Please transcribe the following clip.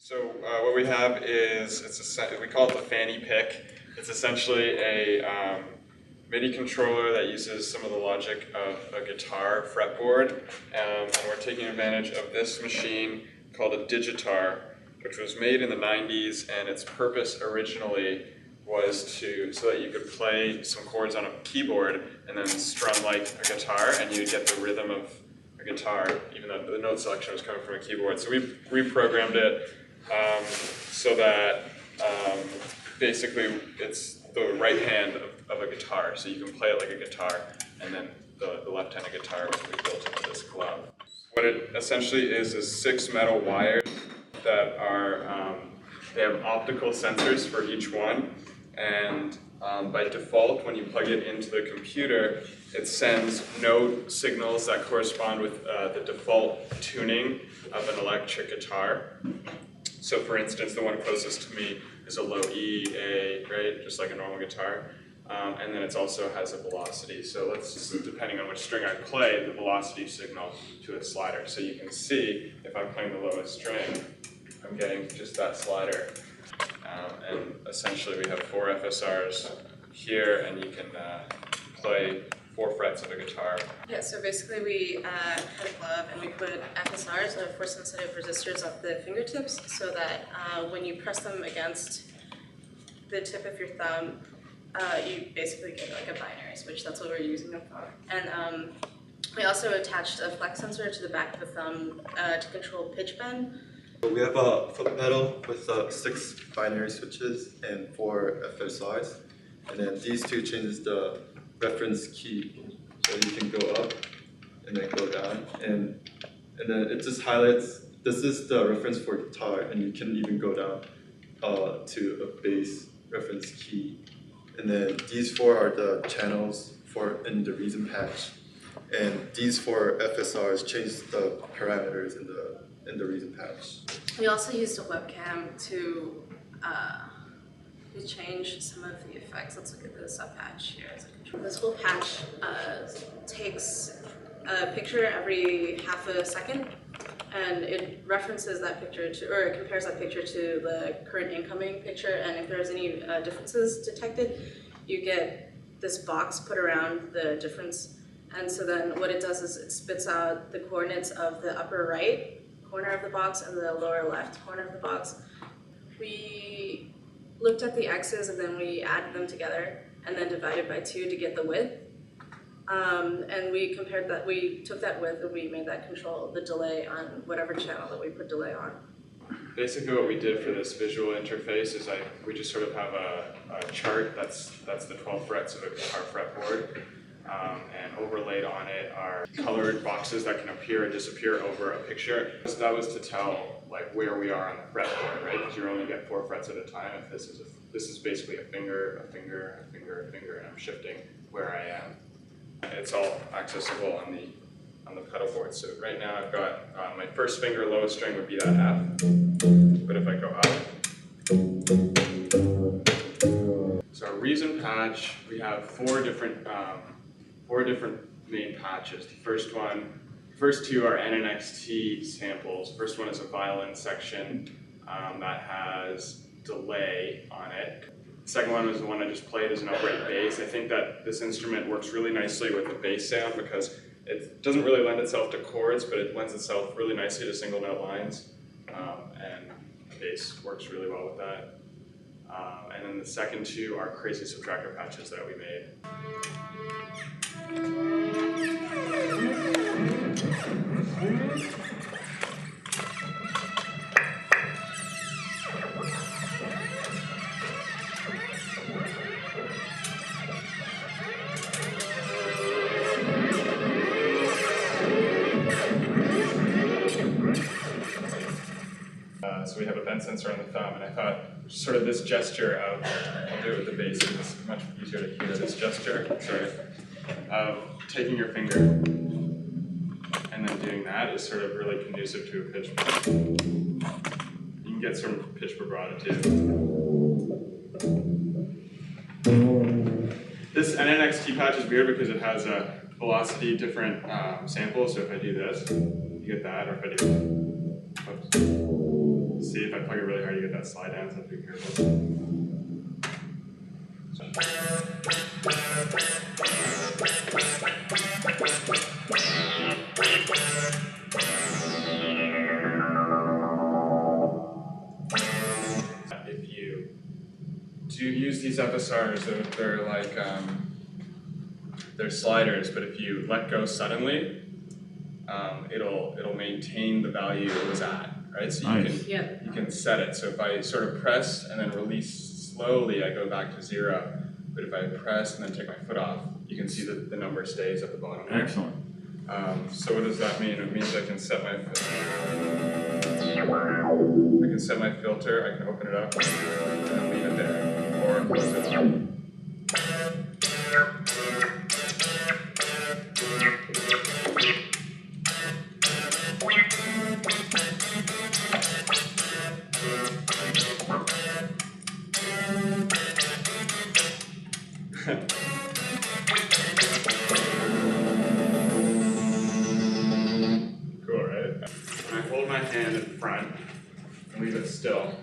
So what we have is, we call it the FannyPick. It's essentially a MIDI controller that uses some of the logic of a guitar fretboard, and we're taking advantage of this machine called a digitar, which was made in the 90s, and its purpose originally was so that you could play some chords on a keyboard and then strum like a guitar, and you'd get the rhythm of a guitar, even though the note selection was coming from a keyboard. So we reprogrammed it so that basically it's the right hand of a guitar, so you can play it like a guitar, and then the left-handed guitar was built into this glove. What it essentially is 6 metal wires that are, they have optical sensors for each one, and by default, when you plug it into the computer, it sends note signals that correspond with the default tuning of an electric guitar. So for instance, the one closest to me is a low E, A, right? Just like a normal guitar. And then it also has a velocity. So depending on which string I play, the velocity signal to a slider. So you can see if I'm playing the lowest string, I'm getting just that slider. And essentially we have 4 FSRs here, and you can play 4 frets of a guitar. Yeah, so basically we had a glove and we put FSRs, or force sensitive resistors, up the fingertips, so that when you press them against the tip of your thumb, you basically get like a binary switch. That's what we're using them for. And we also attached a flex sensor to the back of the thumb to control pitch bend. We have a foot pedal with 6 binary switches and 4 FSRs, and then these 2 changes the reference key, so you can go up and then go down, and then it just highlights this is the reference for guitar, and you can even go down to a bass reference key, and then these 4 are the channels in the reason patch, and these 4 FSRs change the parameters in the reason patch. We also used a webcam to change some of the effects. Let's look at the sub patch here. This whole patch takes a picture every half a second, and it references that picture or it compares that picture to the current incoming picture, and if there's any differences detected, you get this box put around the difference. And so then what it does is it spits out the coordinates of the upper right corner of the box and the lower left corner of the box. We looked at the x's and then we added them together and then divided by 2 to get the width. And we compared that, we took that width and we made that control the delay on whatever channel that we put delay on. Basically what we did for this visual interface is we just sort of have a chart that's the 12 frets of a guitar fretboard. And overlaid on it are colored boxes that can appear and disappear over a picture. So that was to tell like where we are on the fretboard, right? Because you only get 4 frets at a time. If this is basically a finger, a finger, a finger, a finger, and I'm shifting where I am. It's all accessible on the pedal board. So right now I've got my first finger lowest string would be that F, but if I go up. So our reason patch, we have 4 different main patches. The first 2 are NNXT samples. First one is a violin section that has delay on it. The second one was the one I just played as an upright bass. I think that this instrument works really nicely with the bass sound because it doesn't really lend itself to chords, but it lends itself really nicely to single note lines, and the bass works really well with that. And then the second 2 are crazy subtractor patches that we made. So we have a bend sensor on the thumb, and I thought sort of this gesture of, I'll do it with the bass, it's much easier to hear this gesture, of taking your finger and then doing that is sort of really conducive to a pitch. You can get some pitch vibrato too. This NNXT patch is weird because it has a velocity different samples, so if I do this, you get that, or if I do, oops. see if I plug it really hard, you get that slide down, so I have to be careful. If you do use these FSRs, they're like they're sliders, but if you let go suddenly, it'll maintain the value it was at, right? So you can set it. So if I sort of press and then release slowly, I go back to 0. But if I press and then take my foot off, you can see that the number stays at the bottom there. Excellent. So what does that mean? It means I can set my filter, I can open it up and then leave it there, or close it up. Cool, right? When I hold my hand in front and leave it still,